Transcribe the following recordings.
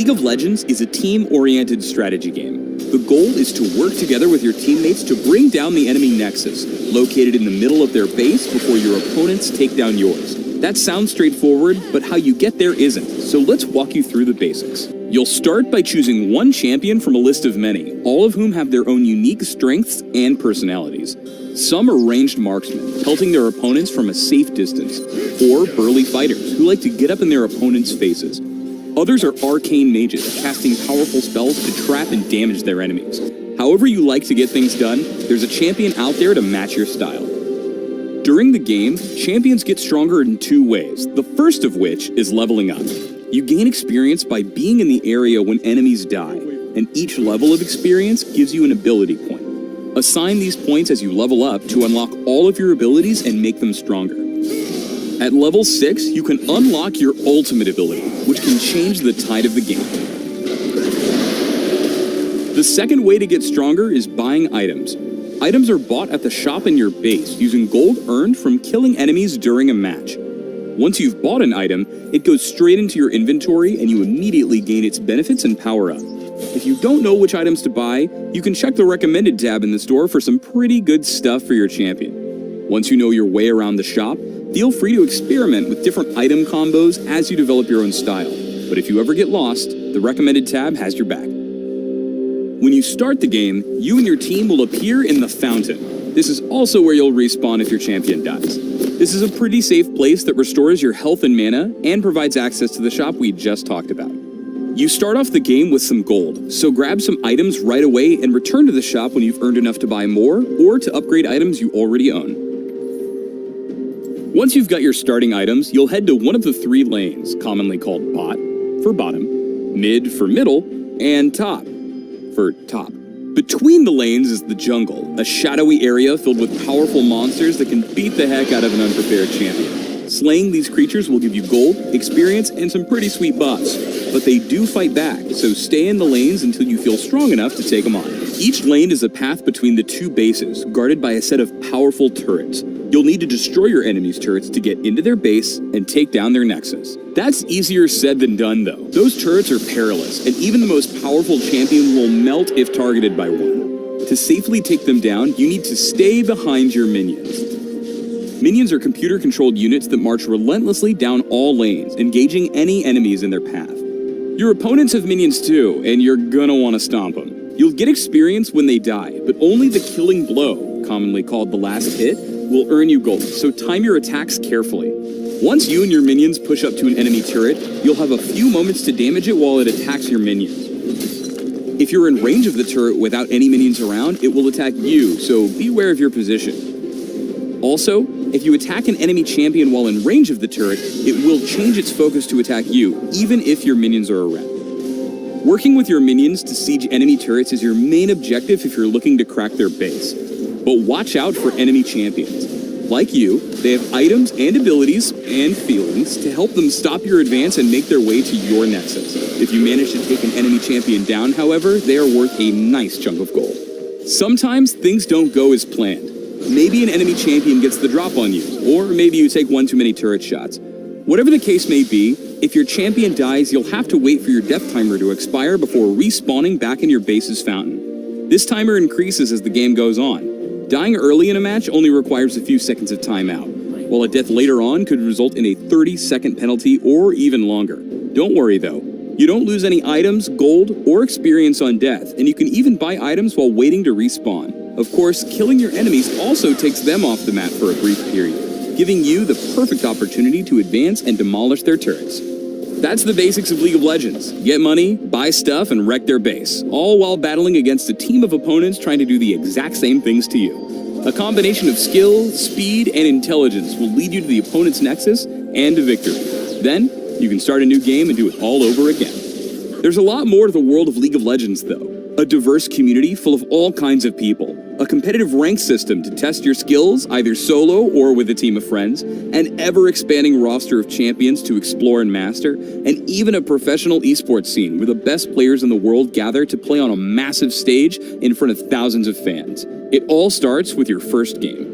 League of Legends is a team-oriented strategy game. The goal is to work together with your teammates to bring down the enemy nexus, located in the middle of their base before your opponents take down yours. That sounds straightforward, but how you get there isn't, so let's walk you through the basics. You'll start by choosing one champion from a list of many, all of whom have their own unique strengths and personalities. Some are ranged marksmen, pelting their opponents from a safe distance, or burly fighters who like to get up in their opponents' faces. Others are arcane mages, casting powerful spells to trap and damage their enemies. However you like to get things done, there's a champion out there to match your style. During the game, champions get stronger in two ways, the first of which is leveling up. You gain experience by being in the area when enemies die, and each level of experience gives you an ability point. Assign these points as you level up to unlock all of your abilities and make them stronger. At level 6, you can unlock your ultimate ability, which can change the tide of the game. The second way to get stronger is buying items. Items are bought at the shop in your base using gold earned from killing enemies during a match. Once you've bought an item, it goes straight into your inventory and you immediately gain its benefits and power up. If you don't know which items to buy, you can check the recommended tab in the store for some pretty good stuff for your champion. Once you know your way around the shop, feel free to experiment with different item combos as you develop your own style. But if you ever get lost, the recommended tab has your back. When you start the game, you and your team will appear in the fountain. This is also where you'll respawn if your champion dies. This is a pretty safe place that restores your health and mana and provides access to the shop we just talked about. You start off the game with some gold, so grab some items right away and return to the shop when you've earned enough to buy more or to upgrade items you already own. Once you've got your starting items, you'll head to one of the three lanes, commonly called bot for bottom, mid for middle, and top for top. Between the lanes is the jungle, a shadowy area filled with powerful monsters that can beat the heck out of an unprepared champion. Slaying these creatures will give you gold, experience, and some pretty sweet buffs, but they do fight back, so stay in the lanes until you feel strong enough to take them on. Each lane is a path between the two bases, guarded by a set of powerful turrets. You'll need to destroy your enemy's turrets to get into their base and take down their nexus. That's easier said than done, though. Those turrets are perilous, and even the most powerful champion will melt if targeted by one. To safely take them down, you need to stay behind your minions. Minions are computer-controlled units that march relentlessly down all lanes, engaging any enemies in their path. Your opponents have minions too, and you're gonna want to stomp them. You'll get experience when they die, but only the killing blow, commonly called the last hit, will earn you gold, so time your attacks carefully. Once you and your minions push up to an enemy turret, you'll have a few moments to damage it while it attacks your minions. If you're in range of the turret without any minions around, it will attack you, so be aware of your position. Also, if you attack an enemy champion while in range of the turret, it will change its focus to attack you, even if your minions are around. Working with your minions to siege enemy turrets is your main objective if you're looking to crack their base. But watch out for enemy champions. Like you, they have items and abilities and feelings to help them stop your advance and make their way to your nexus. If you manage to take an enemy champion down, however, they are worth a nice chunk of gold. Sometimes things don't go as planned. Maybe an enemy champion gets the drop on you, or maybe you take one too many turret shots. Whatever the case may be, if your champion dies, you'll have to wait for your death timer to expire before respawning back in your base's fountain. This timer increases as the game goes on. Dying early in a match only requires a few seconds of timeout, while a death later on could result in a 30-second penalty or even longer. Don't worry though, you don't lose any items, gold, or experience on death, and you can even buy items while waiting to respawn. Of course, killing your enemies also takes them off the map for a brief period, giving you the perfect opportunity to advance and demolish their turrets. That's the basics of League of Legends. Get money, buy stuff, and wreck their base, all while battling against a team of opponents trying to do the exact same things to you. A combination of skill, speed, and intelligence will lead you to the opponent's nexus and to victory. Then, you can start a new game and do it all over again. There's a lot more to the world of League of Legends, though. A diverse community full of all kinds of people, a competitive rank system to test your skills, either solo or with a team of friends, an ever-expanding roster of champions to explore and master, and even a professional esports scene where the best players in the world gather to play on a massive stage in front of thousands of fans. It all starts with your first game.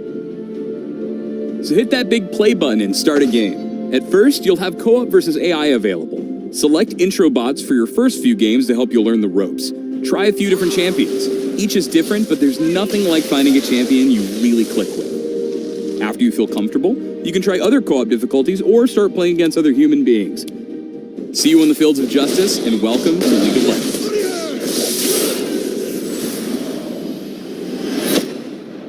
So hit that big play button and start a game. At first, you'll have co-op versus AI available. Select intro bots for your first few games to help you learn the ropes. Try a few different champions. Each is different, but there's nothing like finding a champion you really click with. After you feel comfortable, you can try other co-op difficulties or start playing against other human beings. See you in the fields of justice, and welcome to League of Legends.